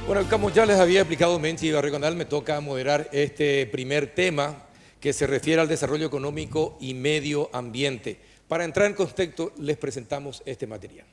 Bueno, como ya les había explicado Menchi y Barriconal, me toca moderar este primer tema que se refiere al desarrollo económico y medio ambiente. Para entrar en contexto, les presentamos este material.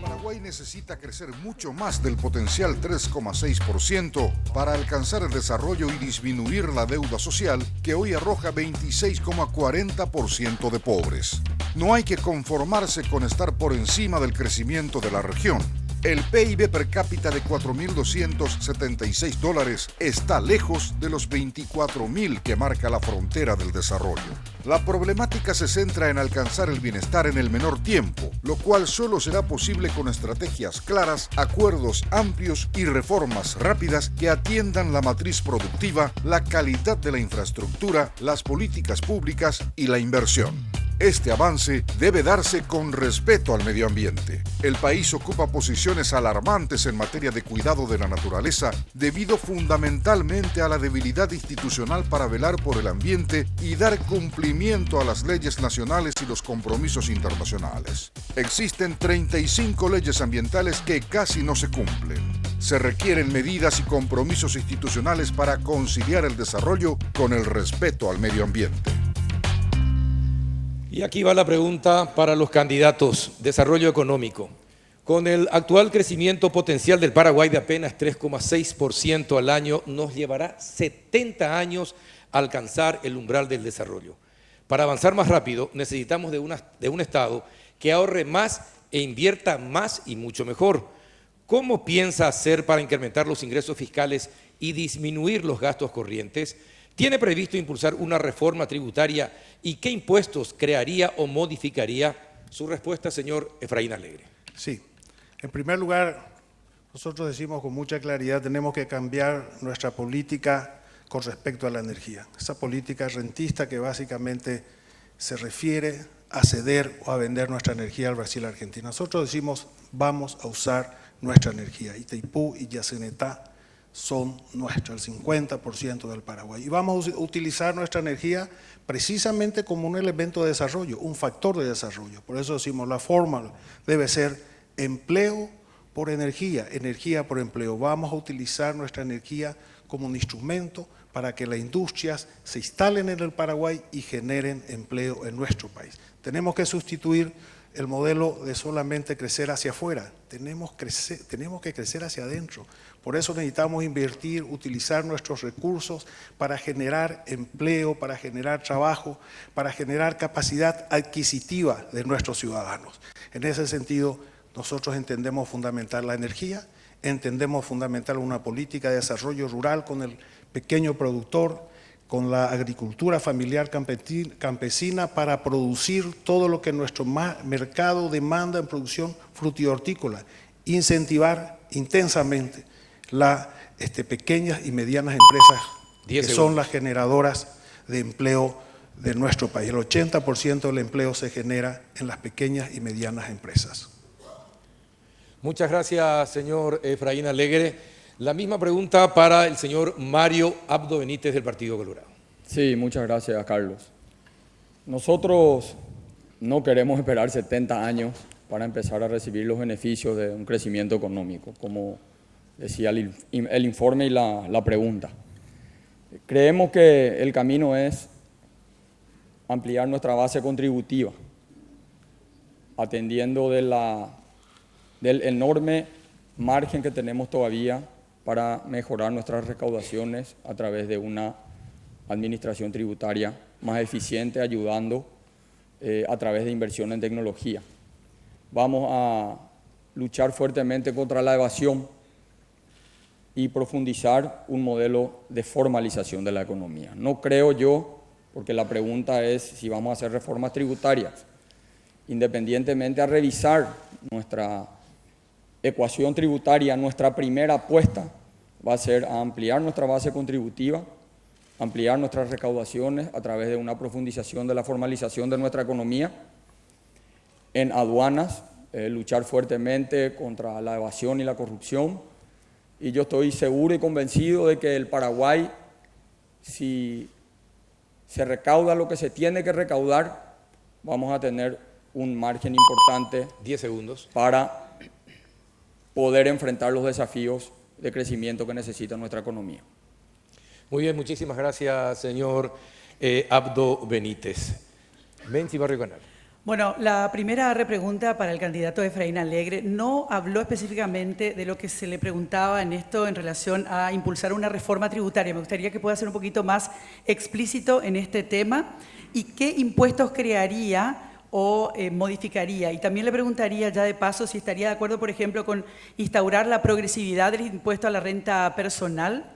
Paraguay necesita crecer mucho más del potencial 3,6% para alcanzar el desarrollo y disminuir la deuda social que hoy arroja 26,40% de pobres. No hay que conformarse con estar por encima del crecimiento de la región. El PIB per cápita de $4.276 está lejos de los 24.000 que marca la frontera del desarrollo. La problemática se centra en alcanzar el bienestar en el menor tiempo, lo cual solo será posible con estrategias claras, acuerdos amplios y reformas rápidas que atiendan la matriz productiva, la calidad de la infraestructura, las políticas públicas y la inversión. Este avance debe darse con respeto al medio ambiente. El país ocupa posiciones alarmantes en materia de cuidado de la naturaleza debido fundamentalmente a la debilidad institucional para velar por el ambiente y dar cumplimiento a las leyes nacionales y los compromisos internacionales. Existen 35 leyes ambientales que casi no se cumplen. Se requieren medidas y compromisos institucionales para conciliar el desarrollo con el respeto al medio ambiente. Y aquí va la pregunta para los candidatos. Desarrollo económico. Con el actual crecimiento potencial del Paraguay de apenas 3,6% al año, nos llevará 70 años alcanzar el umbral del desarrollo. Para avanzar más rápido, necesitamos de un Estado que ahorre más e invierta más y mucho mejor. ¿Cómo piensa hacer para incrementar los ingresos fiscales y disminuir los gastos corrientes? ¿Tiene previsto impulsar una reforma tributaria y qué impuestos crearía o modificaría? Su respuesta, señor Efraín Alegre. Sí, en primer lugar, nosotros decimos con mucha claridad, tenemos que cambiar nuestra política con respecto a la energía. Esa política rentista que básicamente se refiere a ceder o a vender nuestra energía al Brasil y a Argentina. Nosotros decimos, vamos a usar nuestra energía. Itaipú y Yacyretá son nuestras, el 50% del Paraguay. Y vamos a utilizar nuestra energía precisamente como un elemento de desarrollo, un factor de desarrollo. Por eso decimos, la fórmula debe ser empleo por energía, energía por empleo. Vamos a utilizar nuestra energía como un instrumento para que las industrias se instalen en el Paraguay y generen empleo en nuestro país. Tenemos que sustituir el modelo de solamente crecer hacia afuera, tenemos que crecer hacia adentro. Por eso necesitamos invertir, utilizar nuestros recursos para generar empleo, para generar trabajo, para generar capacidad adquisitiva de nuestros ciudadanos. En ese sentido, nosotros entendemos fundamental la energía, entendemos fundamental una política de desarrollo rural con el pequeño productor, con la agricultura familiar campesina para producir todo lo que nuestro mercado demanda en producción frutícola, incentivar intensamente las pequeñas y medianas empresas que son las generadoras de empleo de nuestro país. El 80% del empleo se genera en las pequeñas y medianas empresas. Muchas gracias, señor Efraín Alegre. La misma pregunta para el señor Mario Abdo Benítez del Partido Colorado. Sí, muchas gracias, Carlos. Nosotros no queremos esperar 70 años para empezar a recibir los beneficios de un crecimiento económico, como decía el informe y la pregunta. Creemos que el camino es ampliar nuestra base contributiva, atendiendo del enorme margen que tenemos todavía para mejorar nuestras recaudaciones a través de una administración tributaria más eficiente, ayudando a través de inversión en tecnología. Vamos a luchar fuertemente contra la evasión y profundizar un modelo de formalización de la economía. No creo yo, porque la pregunta es si vamos a hacer reformas tributarias, independientemente a revisar nuestra ecuación tributaria, nuestra primera apuesta va a ser a ampliar nuestra base contributiva, ampliar nuestras recaudaciones a través de una profundización de la formalización de nuestra economía, en aduanas, luchar fuertemente contra la evasión y la corrupción. Y yo estoy seguro y convencido de que el Paraguay, si se recauda lo que se tiene que recaudar, vamos a tener un margen importante 10 segundos para poder enfrentar los desafíos de crecimiento que necesita nuestra economía. Muy bien, muchísimas gracias, señor Abdo Benítez. Menchi Barrio Canal. Bueno, la primera repregunta para el candidato Efraín Alegre no habló específicamente de lo que se le preguntaba en esto en relación a impulsar una reforma tributaria. Me gustaría que pueda ser un poquito más explícito en este tema y qué impuestos crearía o modificaría. Y también le preguntaría ya de paso si estaría de acuerdo, por ejemplo, con instaurar la progresividad del impuesto a la renta personal,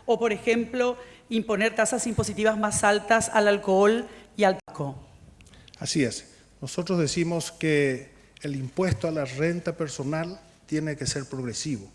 o, por ejemplo, imponer tasas impositivas más altas al alcohol y al tabaco. Así es. Nosotros decimos que el impuesto a la renta personal tiene que ser progresivo.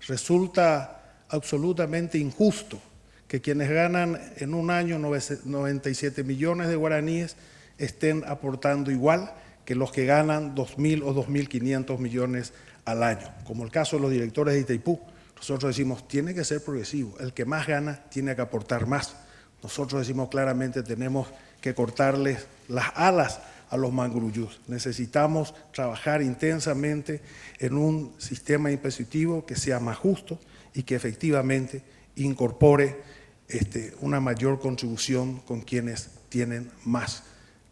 Resulta absolutamente injusto que quienes ganan en un año 97 millones de guaraníes estén aportando igual que los que ganan 2.000 o 2.500 millones al año. Como el caso de los directores de Itaipú, nosotros decimos, tiene que ser progresivo, el que más gana tiene que aportar más. Nosotros decimos claramente, tenemos que cortarles las alas a los manguruyús. Necesitamos trabajar intensamente en un sistema impositivo que sea más justo y que efectivamente incorpore una mayor contribución con quienes tienen más,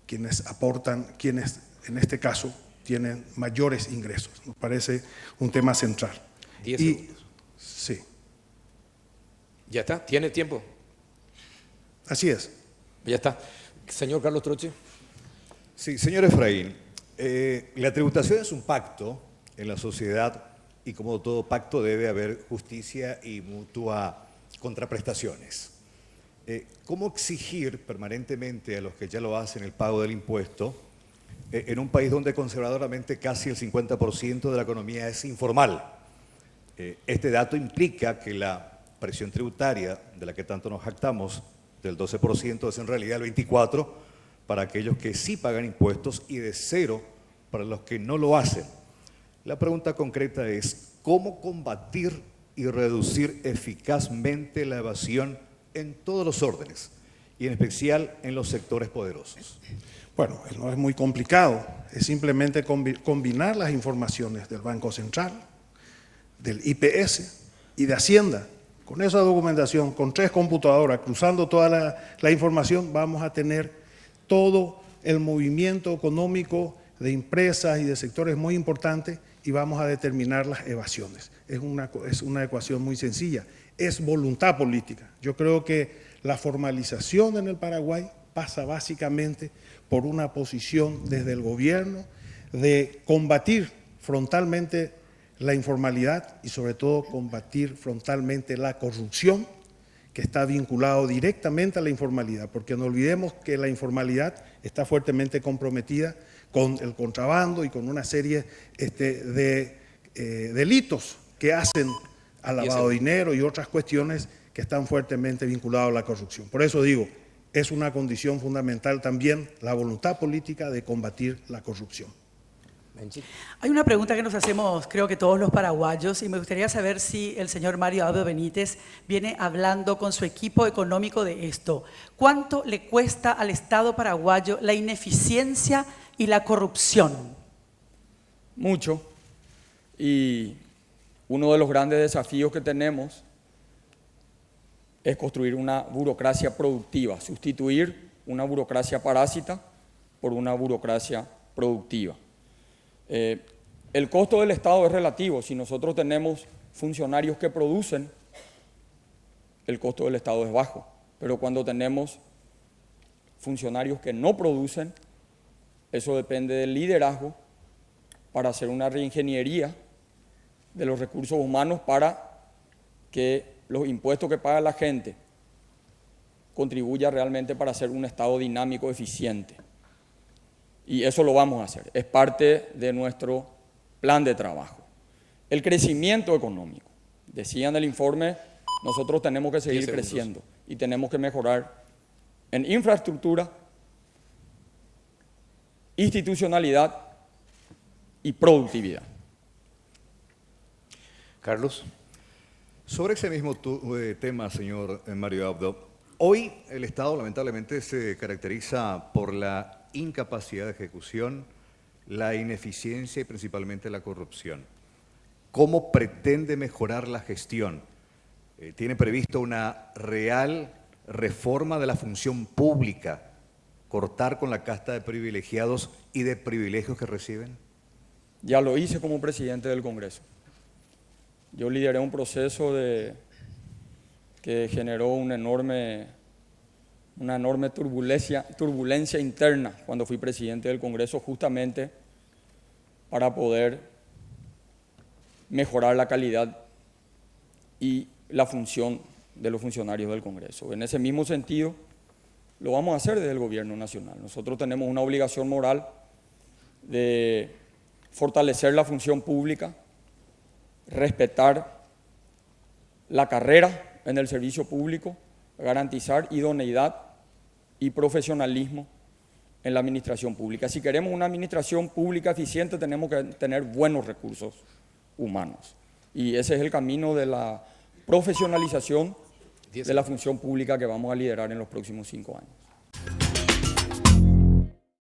quienes aportan, quienes en este caso tienen mayores ingresos. Nos parece un tema central. 10 segundos. Sí. ¿Ya está? ¿Tiene tiempo? Así es. Ya está. Señor Carlos Troche. Sí, señor Efraín, la tributación es un pacto en la sociedad y como todo pacto debe haber justicia y mutua contraprestaciones. ¿Cómo exigir permanentemente a los que ya lo hacen el pago del impuesto en un país donde conservadoramente casi el 50% de la economía es informal? Este dato implica que la presión tributaria de la que tanto nos jactamos, del 12%, es en realidad el 24% para aquellos que sí pagan impuestos y de 0% para los que no lo hacen. La pregunta concreta es, ¿cómo combatir y reducir eficazmente la evasión en todos los órdenes y en especial en los sectores poderosos? Bueno, no es muy complicado, es simplemente combinar las informaciones del Banco Central, del IPS y de Hacienda. Con esa documentación, con 3 computadoras, cruzando toda la información, vamos a tener todo el movimiento económico de empresas y de sectores muy importantes y vamos a determinar las evasiones. Es una ecuación muy sencilla, es voluntad política. Yo creo que la formalización en el Paraguay pasa básicamente por una posición desde el gobierno de combatir frontalmente la informalidad y sobre todo combatir frontalmente la corrupción que está vinculado directamente a la informalidad, porque no olvidemos que la informalidad está fuertemente comprometida con el contrabando y con una serie de delitos que hacen al lavado de dinero y otras cuestiones que están fuertemente vinculadas a la corrupción. Por eso digo, es una condición fundamental también la voluntad política de combatir la corrupción. Hay una pregunta que nos hacemos, creo que todos los paraguayos, y me gustaría saber si el señor Mario Abdo Benítez viene hablando con su equipo económico de esto. ¿Cuánto le cuesta al Estado paraguayo la ineficiencia y la corrupción? Mucho. Y uno de los grandes desafíos que tenemos es construir una burocracia productiva, sustituir una burocracia parásita por una burocracia productiva. El costo del Estado es relativo. Si nosotros tenemos funcionarios que producen, el costo del Estado es bajo. Pero cuando tenemos funcionarios que no producen, eso depende del liderazgo para hacer una reingeniería de los recursos humanos para que los impuestos que paga la gente contribuya realmente para hacer un Estado dinámico, eficiente. Y eso lo vamos a hacer, es parte de nuestro plan de trabajo. El crecimiento económico. Decía en el informe, nosotros tenemos que seguir creciendo y tenemos que mejorar en infraestructura, institucionalidad y productividad. Carlos. Sobre ese mismo tema, señor Mario Abdo, hoy el Estado lamentablemente se caracteriza por la incapacidad de ejecución, la ineficiencia y principalmente la corrupción. ¿Cómo pretende mejorar la gestión? ¿Tiene previsto una real reforma de la función pública? ¿Cortar con la casta de privilegiados y de privilegios que reciben? Ya lo hice como presidente del Congreso. Yo lideré un proceso que generó una enorme turbulencia interna cuando fui presidente del Congreso, justamente para poder mejorar la calidad y la función de los funcionarios del Congreso. En ese mismo sentido, lo vamos a hacer desde el Gobierno Nacional. Nosotros tenemos una obligación moral de fortalecer la función pública, respetar la carrera en el servicio público, garantizar idoneidad y profesionalismo en la administración pública. Si queremos una administración pública eficiente, tenemos que tener buenos recursos humanos. Y ese es el camino de la profesionalización de la función pública que vamos a liderar en los próximos 5 años.